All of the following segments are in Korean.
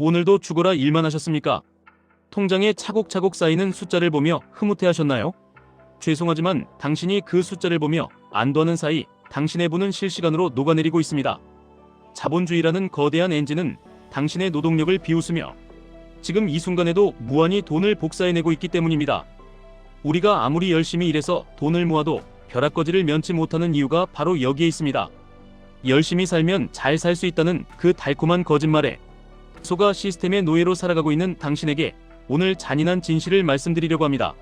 오늘도 죽어라 일만 하셨습니까? 통장에 차곡차곡 쌓이는 숫자를 보며 흐뭇해하셨나요? 죄송하지만 당신이 그 숫자를 보며 안도하는 사이 당신의 부는 실시간으로 녹아내리고 있습니다. 자본주의라는 거대한 엔진은 당신의 노동력을 비웃으며 지금 이 순간에도 무한히 돈을 복사해내고 있기 때문입니다. 우리가 아무리 열심히 일해서 돈을 모아도 벼락거지를 면치 못하는 이유가 바로 여기에 있습니다. 열심히 살면 잘 살 수 있다는 그 달콤한 거짓말에 속아 시스템의 노예로 살아가고 있는 당신에게 오늘 잔인한 진실을 말씀드리려고 합니다.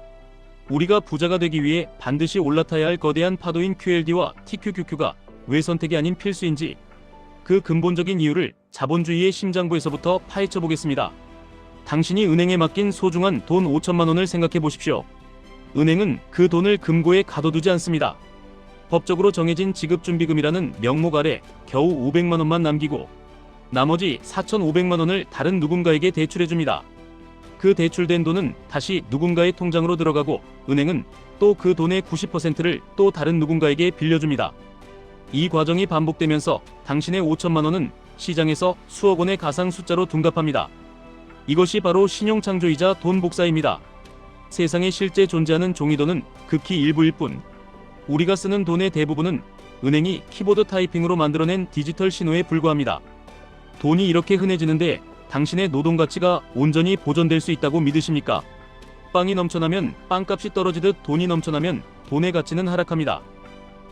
우리가 부자가 되기 위해 반드시 올라타야 할 거대한 파도인 QLD와 TQQQ가 왜 선택이 아닌 필수인지 그 근본적인 이유를 자본주의의 심장부에서부터 파헤쳐 보겠습니다. 당신이 은행에 맡긴 소중한 돈 5천만 원을 생각해 보십시오. 은행은 그 돈을 금고에 가둬두지 않습니다. 법적으로 정해진 지급준비금이라는 명목 아래 겨우 500만 원만 남기고 나머지 4,500만 원을 다른 누군가에게 대출해줍니다. 그 대출된 돈은 다시 누군가의 통장으로 들어가고 은행은 또 그 돈의 90%를 또 다른 누군가에게 빌려줍니다. 이 과정이 반복되면서 당신의 5천만 원은 시장에서 수억 원의 가상 숫자로 둔갑합니다. 이것이 바로 신용창조이자 돈 복사입니다. 세상에 실제 존재하는 종이돈은 극히 일부일 뿐 우리가 쓰는 돈의 대부분은 은행이 키보드 타이핑으로 만들어낸 디지털 신호에 불과합니다. 돈이 이렇게 흔해지는데 당신의 노동 가치가 온전히 보존될 수 있다고 믿으십니까? 빵이 넘쳐나면 빵값이 떨어지듯 돈이 넘쳐나면 돈의 가치는 하락합니다.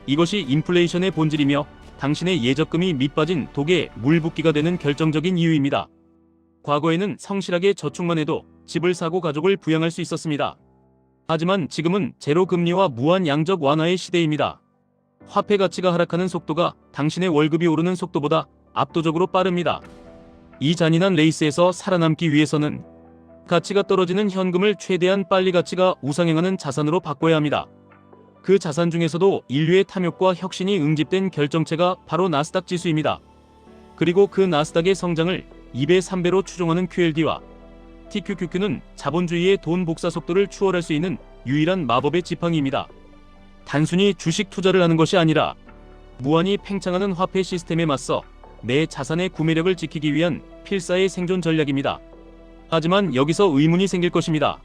이것이 인플레이션의 본질이며 당신의 예적금이 밑빠진 독에 물 붓기가 되는 결정적인 이유입니다. 과거에는 성실하게 저축만 해도 집을 사고 가족을 부양할 수 있었습니다. 하지만 지금은 제로 금리와 무한 양적 완화의 시대입니다. 화폐 가치가 하락하는 속도가 당신의 월급이 오르는 속도보다 압도적으로 빠릅니다. 이 잔인한 레이스에서 살아남기 위해서는 가치가 떨어지는 현금을 최대한 빨리 가치가 우상향하는 자산으로 바꿔야 합니다. 그 자산 중에서도 인류의 탐욕과 혁신이 응집된 결정체가 바로 나스닥 지수입니다. 그리고 그 나스닥의 성장을 2배, 3배로 추종하는 QLD와 TQQQ는 자본주의의 돈 복사 속도를 추월할 수 있는 유일한 마법의 지팡이입니다. 단순히 주식 투자를 하는 것이 아니라 무한히 팽창하는 화폐 시스템에 맞서 내 자산의 구매력을 지키기 위한 필사의 생존 전략입니다. 하지만 여기서 의문이 생길 것입니다.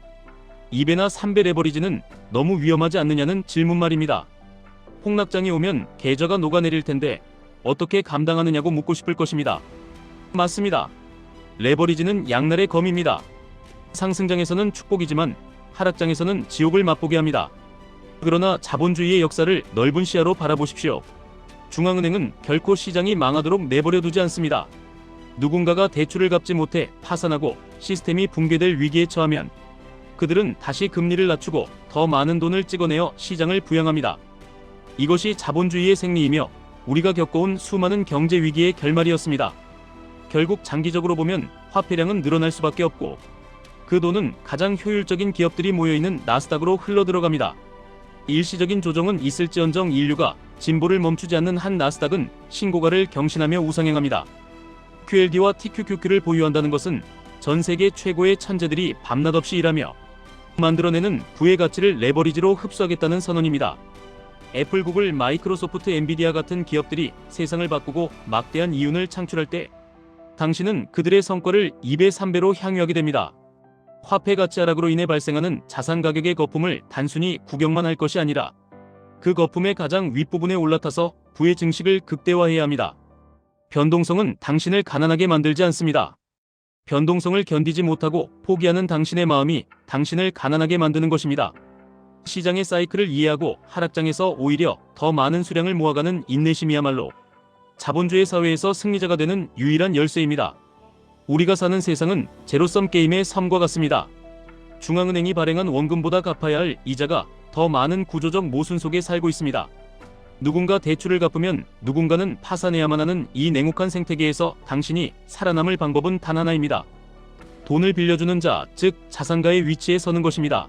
2배나 3배 레버리지는 너무 위험하지 않느냐는 질문 말입니다. 폭락장이 오면 계좌가 녹아내릴 텐데 어떻게 감당하느냐고 묻고 싶을 것입니다. 맞습니다. 레버리지는 양날의 검입니다. 상승장에서는 축복이지만 하락장에서는 지옥을 맛보게 합니다. 그러나 자본주의의 역사를 넓은 시야로 바라보십시오. 중앙은행은 결코 시장이 망하도록 내버려 두지 않습니다. 누군가가 대출을 갚지 못해 파산하고 시스템이 붕괴될 위기에 처하면 그들은 다시 금리를 낮추고 더 많은 돈을 찍어내어 시장을 부양합니다. 이것이 자본주의의 생리이며 우리가 겪어온 수많은 경제 위기의 결말이었습니다. 결국 장기적으로 보면 화폐량은 늘어날 수밖에 없고 그 돈은 가장 효율적인 기업들이 모여있는 나스닥으로 흘러들어갑니다. 일시적인 조정은 있을지언정 인류가 진보를 멈추지 않는 한 나스닥은 신고가를 경신하며 우상향합니다. QLD와 TQQQ를 보유한다는 것은 전 세계 최고의 천재들이 밤낮 없이 일하며 만들어내는 부의 가치를 레버리지로 흡수하겠다는 선언입니다. 애플, 구글, 마이크로소프트, 엔비디아 같은 기업들이 세상을 바꾸고 막대한 이윤을 창출할 때 당신은 그들의 성과를 2배, 3배로 향유하게 됩니다. 화폐 가치 하락으로 인해 발생하는 자산 가격의 거품을 단순히 구경만 할 것이 아니라 그 거품의 가장 윗부분에 올라타서 부의 증식을 극대화해야 합니다. 변동성은 당신을 가난하게 만들지 않습니다. 변동성을 견디지 못하고 포기하는 당신의 마음이 당신을 가난하게 만드는 것입니다. 시장의 사이클을 이해하고 하락장에서 오히려 더 많은 수량을 모아가는 인내심이야말로 자본주의 사회에서 승리자가 되는 유일한 열쇠입니다. 우리가 사는 세상은 제로섬 게임의 섬과 같습니다. 중앙은행이 발행한 원금보다 갚아야 할 이자가 더 많은 구조적 모순 속에 살고 있습니다. 누군가 대출을 갚으면 누군가는 파산해야만 하는 이 냉혹한 생태계에서 당신이 살아남을 방법은 단 하나입니다. 돈을 빌려주는 자, 즉 자산가의 위치에 서는 것입니다.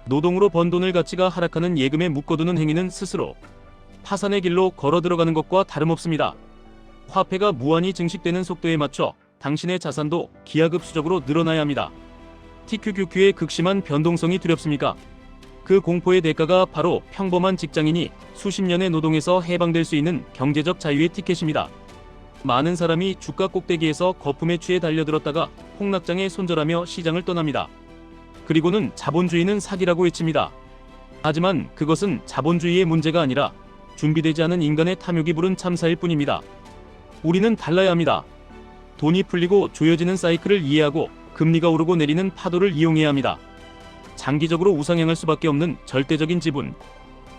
노동으로 번 돈을 가치가 하락하는 예금에 묶어두는 행위는 스스로 파산의 길로 걸어 들어가는 것과 다름없습니다. 화폐가 무한히 증식되는 속도에 맞춰 당신의 자산도 기하급수적으로 늘어나야 합니다. TQQQ의 극심한 변동성이 두렵습니까? 그 공포의 대가가 바로 평범한 직장인이 수십 년의 노동에서 해방될 수 있는 경제적 자유의 티켓입니다. 많은 사람이 주가 꼭대기에서 거품에 취해 달려들었다가 폭락장에 손절하며 시장을 떠납니다. 그리고는 자본주의는 사기라고 외칩니다. 하지만 그것은 자본주의의 문제가 아니라 준비되지 않은 인간의 탐욕이 부른 참사일 뿐입니다. 우리는 달라야 합니다. 돈이 풀리고 조여지는 사이클을 이해하고 금리가 오르고 내리는 파도를 이용해야 합니다. 장기적으로 우상향할 수밖에 없는 절대적인 지분,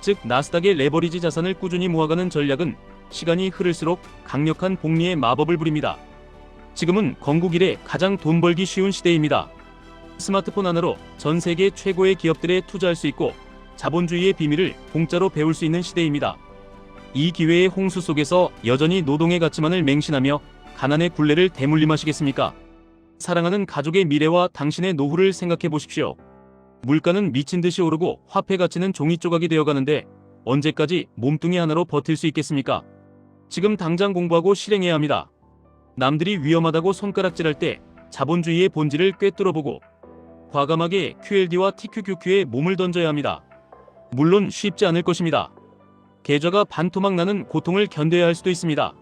즉 나스닥의 레버리지 자산을 꾸준히 모아가는 전략은 시간이 흐를수록 강력한 복리의 마법을 부립니다. 지금은 건국 이래 가장 돈 벌기 쉬운 시대입니다. 스마트폰 하나로 전 세계 최고의 기업들에 투자할 수 있고 자본주의의 비밀을 공짜로 배울 수 있는 시대입니다. 이 기회의 홍수 속에서 여전히 노동의 가치만을 맹신하며 가난의 굴레를 대물림하시겠습니까? 사랑하는 가족의 미래와 당신의 노후를 생각해 보십시오. 물가는 미친 듯이 오르고 화폐 가치는 종이 조각이 되어가는데 언제까지 몸뚱이 하나로 버틸 수 있겠습니까? 지금 당장 공부하고 실행해야 합니다. 남들이 위험하다고 손가락질할 때 자본주의의 본질을 꿰뚫어보고 과감하게 QLD와 TQQQ에 몸을 던져야 합니다. 물론 쉽지 않을 것입니다. 계좌가 반토막 나는 고통을 견뎌야 할 수도 있습니다.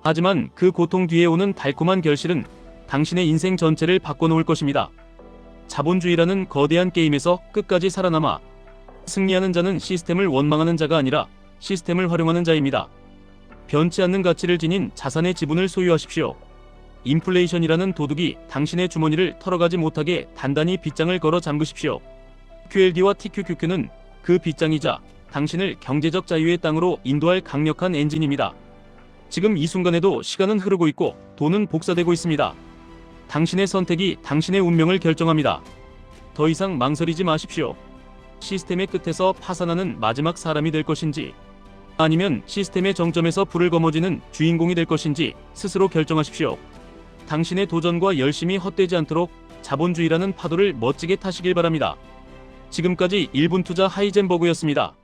하지만 그 고통 뒤에 오는 달콤한 결실은 당신의 인생 전체를 바꿔놓을 것입니다. 자본주의라는 거대한 게임에서 끝까지 살아남아 승리하는 자는 시스템을 원망하는 자가 아니라 시스템을 활용하는 자입니다. 변치 않는 가치를 지닌 자산의 지분을 소유하십시오. 인플레이션이라는 도둑이 당신의 주머니를 털어가지 못하게 단단히 빗장을 걸어 잠그십시오. QLD와 TQQQ는 그 빗장이자 당신을 경제적 자유의 땅으로 인도할 강력한 엔진입니다. 지금 이 순간에도 시간은 흐르고 있고 돈은 복사되고 있습니다. 당신의 선택이 당신의 운명을 결정합니다. 더 이상 망설이지 마십시오. 시스템의 끝에서 파산하는 마지막 사람이 될 것인지 아니면 시스템의 정점에서 불을 거머쥐는 주인공이 될 것인지 스스로 결정하십시오. 당신의 도전과 열심이 헛되지 않도록 자본주의라는 파도를 멋지게 타시길 바랍니다. 지금까지 1분 투자 하이젠버그였습니다.